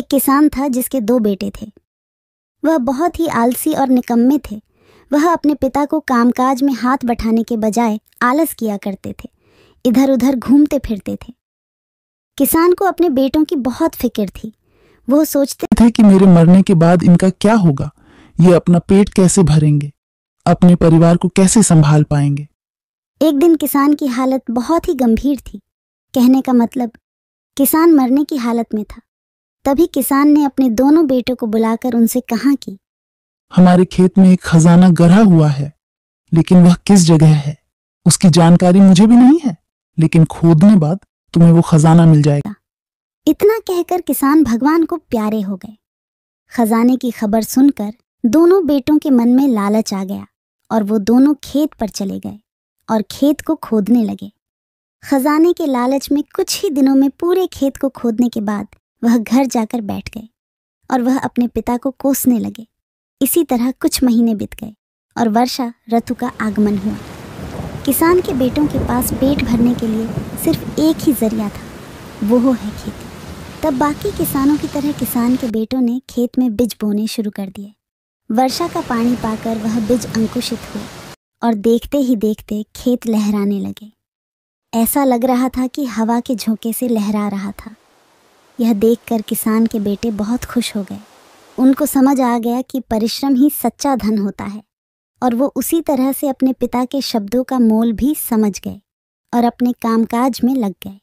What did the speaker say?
एक किसान था जिसके 2 बेटे थे। वह बहुत ही आलसी और निकम्मे थे। वह अपने पिता को कामकाज में हाथ बटाने के बजाय आलस किया करते थे, इधर उधर घूमते फिरते थे। किसान को अपने बेटों की बहुत फिक्र थी। वो सोचते थे कि मेरे मरने के बाद इनका क्या होगा, ये अपना पेट कैसे भरेंगे, अपने परिवार को कैसे संभाल पाएंगे। एक दिन किसान की हालत बहुत ही गंभीर थी। कहने का मतलब किसान मरने की हालत में था। तभी किसान ने अपने दोनों बेटों को बुलाकर उनसे कहा कि हमारे खेत में एक खजाना गड़ा हुआ है, लेकिन वह किस जगह है उसकी जानकारी मुझे भी नहीं है, लेकिन खोदने बाद तुम्हें वो खजाना मिल जाएगा। इतना कहकर किसान भगवान को प्यारे हो गए। खजाने की खबर सुनकर दोनों बेटों के मन में लालच आ गया और वो दोनों खेत पर चले गए और खेत को खोदने लगे। खजाने के लालच में कुछ ही दिनों में पूरे खेत को खोदने के बाद वह घर जाकर बैठ गए और वह अपने पिता को कोसने लगे। इसी तरह कुछ महीने बीत गए और वर्षा ऋतु का आगमन हुआ। किसान के बेटों के पास पेट भरने के लिए सिर्फ एक ही जरिया था, वो है खेती। तब बाकी किसानों की तरह किसान के बेटों ने खेत में बीज बोने शुरू कर दिए। वर्षा का पानी पाकर वह बीज अंकुशित हुए और देखते ही देखते खेत लहराने लगे। ऐसा लग रहा था कि हवा के झोंके से लहरा रहा था। यह देखकर किसान के बेटे बहुत खुश हो गए। उनको समझ आ गया कि परिश्रम ही सच्चा धन होता है और वो उसी तरह से अपने पिता के शब्दों का मोल भी समझ गए और अपने कामकाज में लग गए।